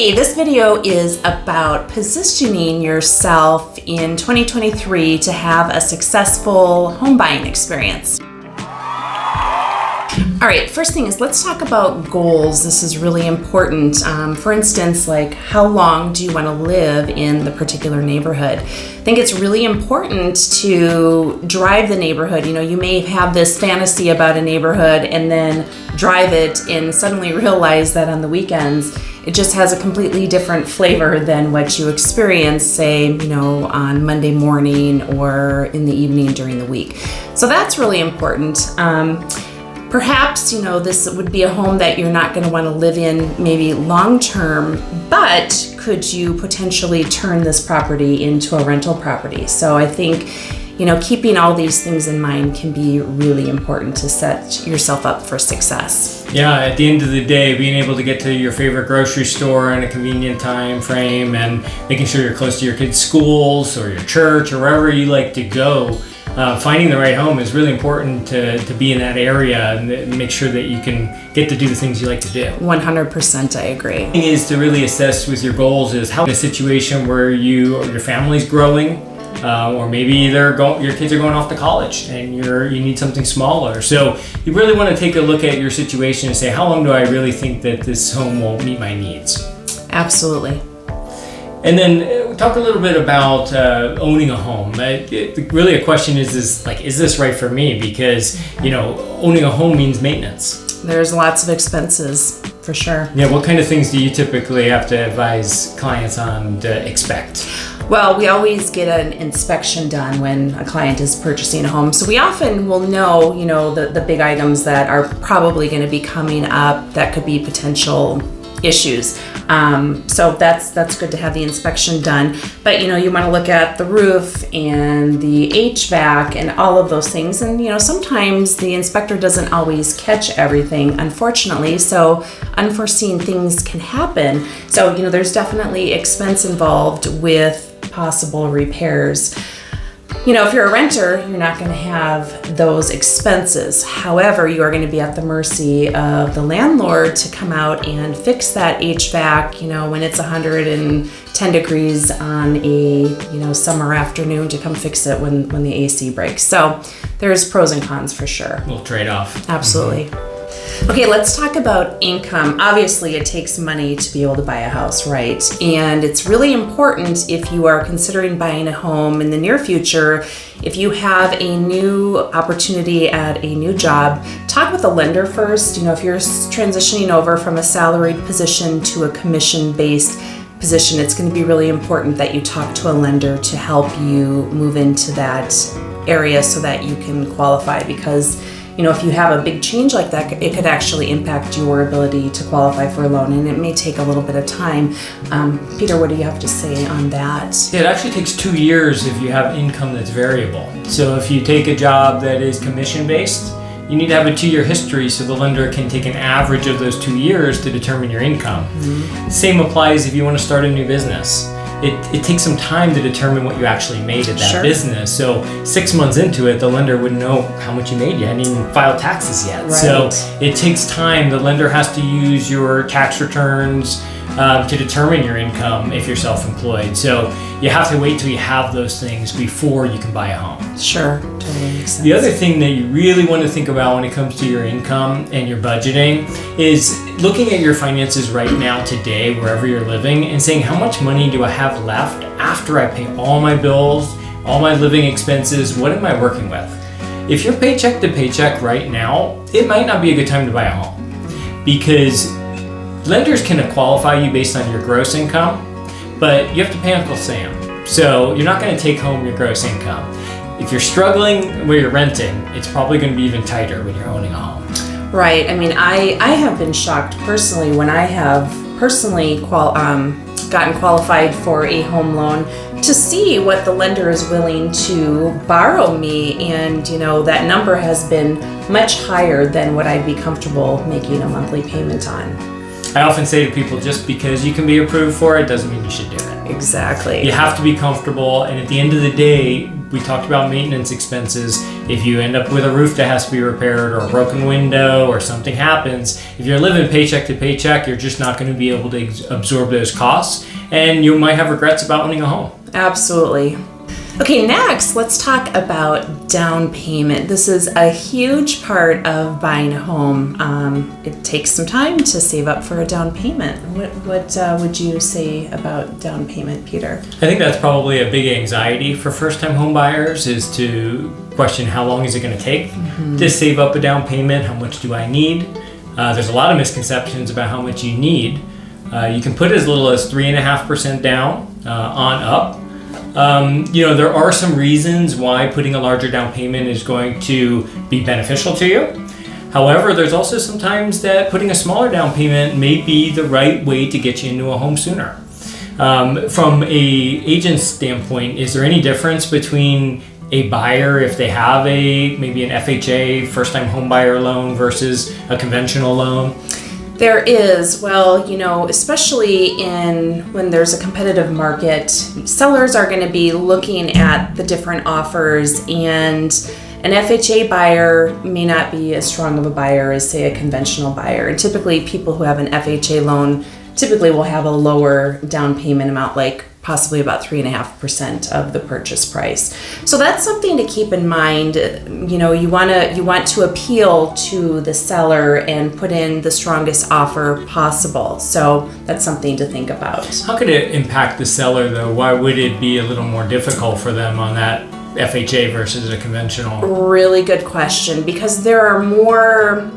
Hey, this video is about positioning yourself in 2023 to have a successful home buying experience. All right, first thing is let's talk about goals. This is really important. For instance, like how long do you want to live in the particular neighborhood? I think it's really important to drive the neighborhood. You know, you may have this fantasy about a neighborhood and then drive it and suddenly realize that on the weekends, it just has a completely different flavor than what you experience, say, you know, on Monday morning or in the evening during the week. So that's really important. Perhaps, you know, this would be a home that you're not going to want to live in maybe long term, but could you potentially turn this property into a rental property? So I think, you know, keeping all these things in mind can be really important to set yourself up for success. Yeah, at the end of the day, being able to get to your favorite grocery store in a convenient time frame and making sure you're close to your kids' schools or your church or wherever you like to go. Finding the right home is really important to be in that area and make sure that you can get to do the things you like to do. 100%, I agree. The thing is to really assess with your goals is how in a situation where you or your family's growing, or maybe your kids are going off to college and you need something smaller. So you really want to take a look at your situation and say, how long do I really think that this home will meet my needs? Absolutely. And then talk a little bit about owning a home. Really a question is this right for me? Because, you know, owning a home means maintenance. There's lots of expenses, for sure. Yeah, what kind of things do you typically have to advise clients on to expect? Well, we always get an inspection done when a client is purchasing a home. So we often will know, you know, the big items that are probably going to be coming up that could be potential issues. So that's good to have the inspection done. But, you know, you want to look at the roof and the HVAC and all of those things. And, you know, sometimes the inspector doesn't always catch everything, unfortunately. So unforeseen things can happen. So, you know, there's definitely expense involved with possible repairs. You know, if you're a renter, you're not going to have those expenses. However, you are going to be at the mercy of the landlord to come out and fix that HVAC, you know, when it's 110 degrees on a, you know, summer afternoon, to come fix it when the AC breaks. So there's pros and cons for sure. A little trade-off. Absolutely. Okay, let's talk about income. Obviously, it takes money to be able to buy a house, right? And it's really important if you are considering buying a home in the near future, if you have a new opportunity at a new job, talk with a lender first. You know, if you're transitioning over from a salaried position to a commission-based position, it's going to be really important that you talk to a lender to help you move into that area so that you can qualify, because you know, if you have a big change like that, it could actually impact your ability to qualify for a loan, and it may take a little bit of time. Peter, what do you have to say on that? Yeah, it actually takes 2 years if you have income that's variable. So if you take a job that is commission-based, you need to have a 2-year history so the lender can take an average of those 2 years to determine your income. Mm-hmm. Same applies if you want to start a new business. It takes some time to determine what you actually made at that Sure. business. So 6 months into it, the lender wouldn't know how much you made. You hadn't even filed taxes yet. Right. So it takes time. The lender has to use your tax returns to determine your income if you're self-employed. So you have to wait till you have those things before you can buy a home. Sure, totally makes sense. The other thing that you really want to think about when it comes to your income and your budgeting is looking at your finances right now today, wherever you're living, and saying, how much money do I have left after I pay all my bills, all my living expenses? What am I working with? If you're paycheck to paycheck right now, it might not be a good time to buy a home, because lenders can qualify you based on your gross income, but you have to pay Uncle Sam. So you're not going to take home your gross income. If you're struggling where you're renting, it's probably going to be even tighter when you're owning a home. Right. I mean, I have been shocked personally when I have personally gotten qualified for a home loan to see what the lender is willing to borrow me. And, you know, that number has been much higher than what I'd be comfortable making a monthly payment on. I often say to people, just because you can be approved for it doesn't mean you should do it. Exactly. You have to be comfortable, and at the end of the day, we talked about maintenance expenses. If you end up with a roof that has to be repaired or a broken window or something happens, if you're living paycheck to paycheck, you're just not going to be able to absorb those costs, and you might have regrets about owning a home. Absolutely. Okay, next, let's talk about down payment. This is a huge part of buying a home. It takes some time to save up for a down payment. What would you say about down payment, Peter? I think that's probably a big anxiety for first-time home buyers, is to question how long is it going to take to save up a down payment, how much do I need? There's a lot of misconceptions about how much you need. You can put as little as 3.5% down on up. There are some reasons why putting a larger down payment is going to be beneficial to you. However, there's also sometimes that putting a smaller down payment may be the right way to get you into a home sooner. From a agent's standpoint, is there any difference between a buyer if they have maybe an FHA, first-time home buyer loan, versus a conventional loan? There is. Well, especially when there's a competitive market, sellers are going to be looking at the different offers, and an FHA buyer may not be as strong of a buyer as, say, a conventional buyer. And typically, people who have an FHA loan typically will have a lower down payment amount, like possibly about 3.5% of the purchase price. So that's something to keep in mind. You want to appeal to the seller and put in the strongest offer possible. So that's something to think about. How could it impact the seller, though? Why would it be a little more difficult for them on that FHA versus a conventional? Really good question, because there are more,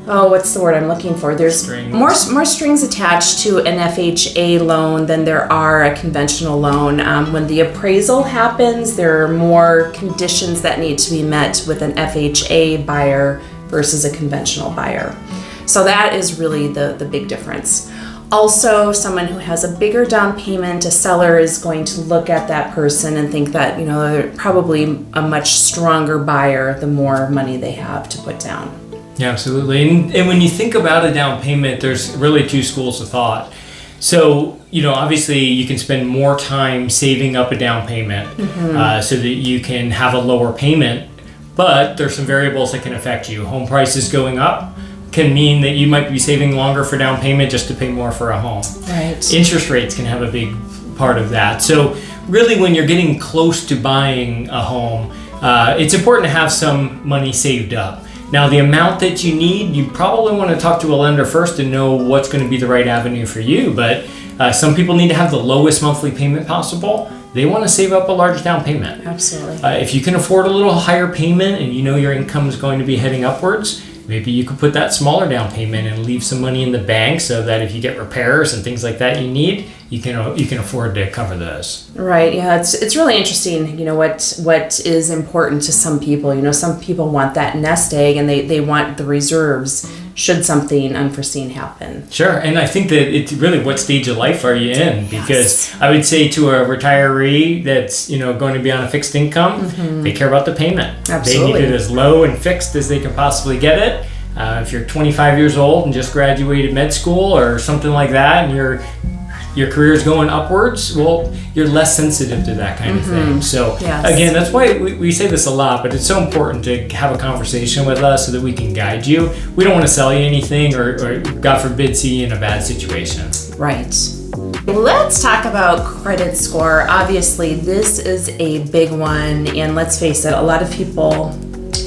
what's the word I'm looking for? There's more strings attached to an FHA loan than there are a conventional loan. When the appraisal happens, there are more conditions that need to be met with an FHA buyer versus a conventional buyer. So that is really the big difference. Also, someone who has a bigger down payment, a seller is going to look at that person and think that, they're probably a much stronger buyer the more money they have to put down. Yeah, absolutely. And when you think about a down payment, there's really two schools of thought. So, obviously you can spend more time saving up a down payment so that you can have a lower payment, but there's some variables that can affect you. Home prices going up can mean that you might be saving longer for down payment just to pay more for a home. Right. Interest rates can have a big part of that. So really, when you're getting close to buying a home, it's important to have some money saved up. Now, the amount that you need, you probably want to talk to a lender first to know what's going to be the right avenue for you. But some people need to have the lowest monthly payment possible. They want to save up a large down payment. Absolutely. If you can afford a little higher payment and your income is going to be heading upwards, maybe you could put that smaller down payment and leave some money in the bank so that if you get repairs and things like that you need, you can afford to cover those. Right. Yeah. It's really interesting. What is important to some people. Some people want that nest egg, and they want the reserves should something unforeseen happen. Sure. And I think that it's really, what stage of life are you in? Because I would say to a retiree that's going to be on a fixed income, they care about the payment. Absolutely. They need it as low and fixed as they can possibly get it. If you're 25 years old and just graduated med school or something like that, and your career is going upwards, well, you're less sensitive to that kind of thing. So again, that's why we say this a lot, but it's so important to have a conversation with us so that we can guide you. We don't want to sell you anything or God forbid, see you in a bad situation. Right. Let's talk about credit score. Obviously, this is a big one, and let's face it, a lot of people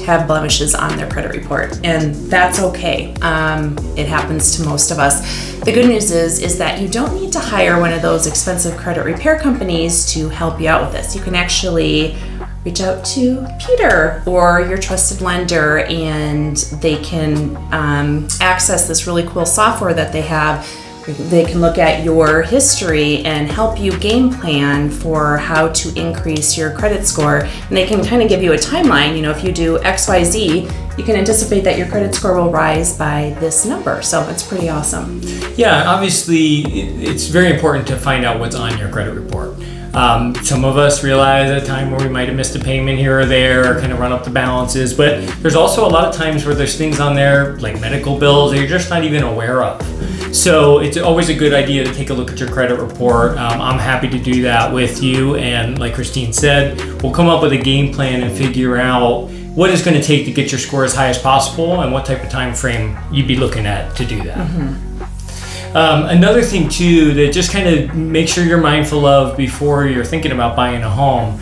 have blemishes on their credit report, and that's okay. It happens to most of us. The good news is that you don't need to hire one of those expensive credit repair companies to help you out with this. You can actually reach out to Peter or your trusted lender, and they can access this really cool software that they have. They can look at your history and help you game plan for how to increase your credit score. And they can kind of give you a timeline. If you do XYZ, you can anticipate that your credit score will rise by this number. So it's pretty awesome. Yeah, obviously, it's very important to find out what's on your credit report. Some of us realize at a time where we might have missed a payment here or there, kind of run up the balances, but there's also a lot of times where there's things on there like medical bills that you're just not even aware of. So it's always a good idea to take a look at your credit report. I'm happy to do that with you. And like Christine said, we'll come up with a game plan and figure out what it's going to take to get your score as high as possible and what type of time frame you'd be looking at to do that. Another thing too that just kind of make sure you're mindful of before you're thinking about buying a home,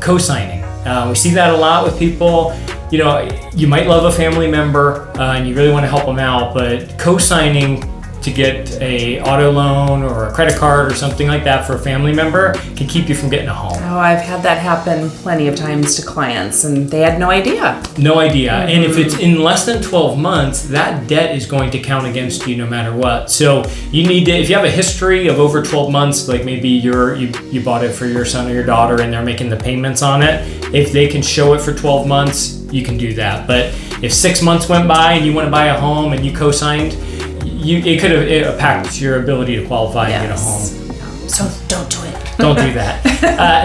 co-signing. We see that a lot with people. You know, you might love a family member and you really want to help them out, but co-signing to get a auto loan or a credit card or something like that for a family member can keep you from getting a home. Oh, I've had that happen plenty of times to clients and they had no idea. No idea. And if it's in less than 12 months, that debt is going to count against you no matter what. So you need to, if you have a history of over 12 months, like maybe you bought it for your son or your daughter and they're making the payments on it, if they can show it for 12 months, you can do that. But if 6 months went by and you want to buy a home and you co-signed, it could have impacted your ability to qualify and get a home. So don't do it. Don't do that.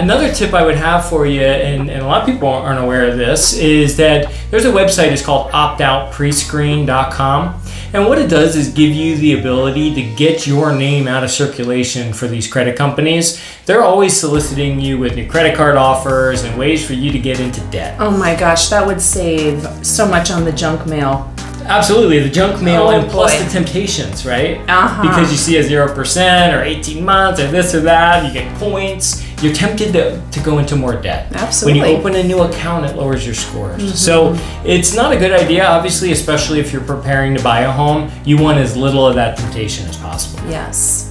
Another tip I would have for you, and a lot of people aren't aware of this, is that there's a website, it's called optoutprescreen.com. And what it does is give you the ability to get your name out of circulation for these credit companies. They're always soliciting you with new credit card offers and ways for you to get into debt. Oh my gosh, that would save so much on the junk mail. Absolutely, the junk mail and plus boy. the temptations, right? Uh-huh. Because you see a 0% or 18 months or this or that, you get points, you're tempted to go into more debt. Absolutely. When you open a new account, it lowers your scores. So it's not a good idea, obviously, especially if you're preparing to buy a home. You want as little of that temptation as possible. Yes.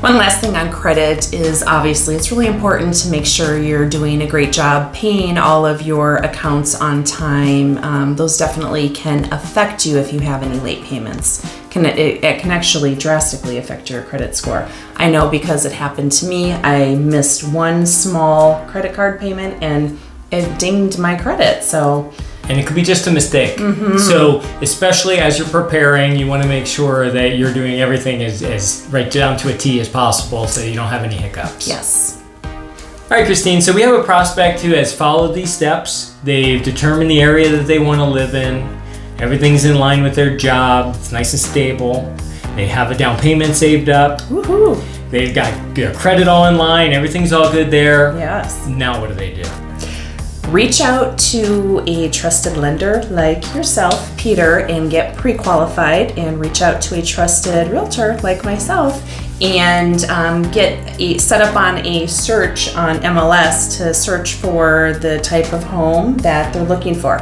One last thing on credit is obviously it's really important to make sure you're doing a great job paying all of your accounts on time. Those definitely can affect you if you have any late payments. It can actually drastically affect your credit score. I know because it happened to me. I missed one small credit card payment and it dinged my credit. And it could be just a mistake. So especially as you're preparing, you want to make sure that you're doing everything as right down to a T as possible so you don't have any hiccups. Yes. All right, Christine, so we have a prospect who has followed these steps. They've determined the area that they want to live in. Everything's in line with their job. It's nice and stable. They have a down payment saved up. Woohoo. They've got their credit all in line. Everything's all good there. Yes. Now what do they do? Reach out to a trusted lender like yourself, Peter, and get pre-qualified, and reach out to a trusted realtor like myself and get set up on a search on MLS to search for the type of home that they're looking for.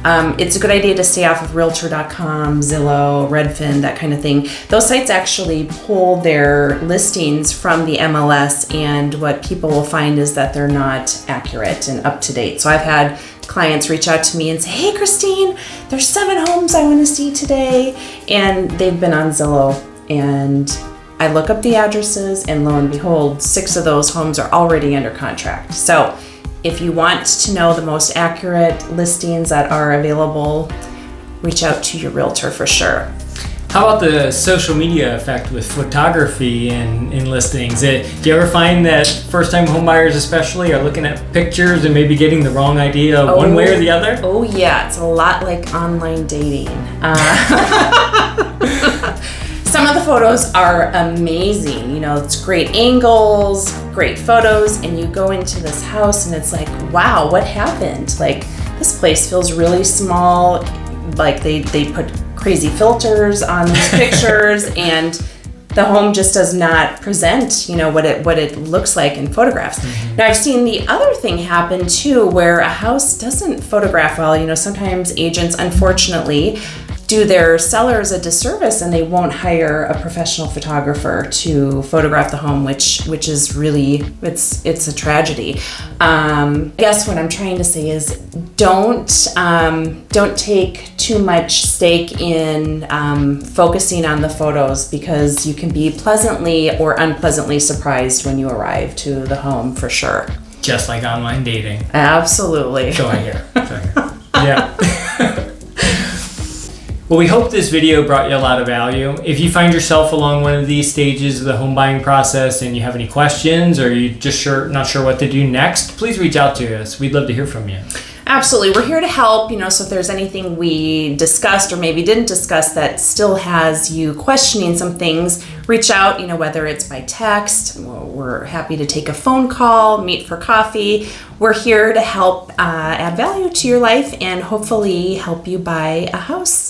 It's a good idea to stay off of Realtor.com, Zillow, Redfin, that kind of thing. Those sites actually pull their listings from the MLS, and what people will find is that they're not accurate and up to date. So I've had clients reach out to me and say, "Hey, Christine, there's 7 homes I want to see today," and they've been on Zillow, and I look up the addresses, and lo and behold, 6 of those homes are already under contract. So if you want to know the most accurate listings that are available, reach out to your realtor for sure. How about the social media effect with photography in listings? Do you ever find that first-time homebuyers especially are looking at pictures and maybe getting the wrong idea one way or the other? Oh yeah, it's a lot like online dating. Some of the photos are amazing. You know, it's great angles, great photos, and you go into this house and it's like, wow, what happened? Like, this place feels really small. Like they put crazy filters on these pictures and the home just does not present, you know, what it looks like in photographs. Now I've seen the other thing happen too, where a house doesn't photograph well. You know, sometimes agents, unfortunately, do their sellers a disservice and they won't hire a professional photographer to photograph the home, which is really, it's a tragedy. I guess what I'm trying to say is don't take too much stake in focusing on the photos, because you can be pleasantly or unpleasantly surprised when you arrive to the home, for sure. Just like online dating. Absolutely. So I hear. Yeah. Well, we hope this video brought you a lot of value. If you find yourself along one of these stages of the home buying process and you have any questions or you're just not sure what to do next, please reach out to us. We'd love to hear from you. Absolutely. We're here to help, so if there's anything we discussed or maybe didn't discuss that still has you questioning some things, reach out, whether it's by text. We're happy to take a phone call, meet for coffee. We're here to help add value to your life and hopefully help you buy a house.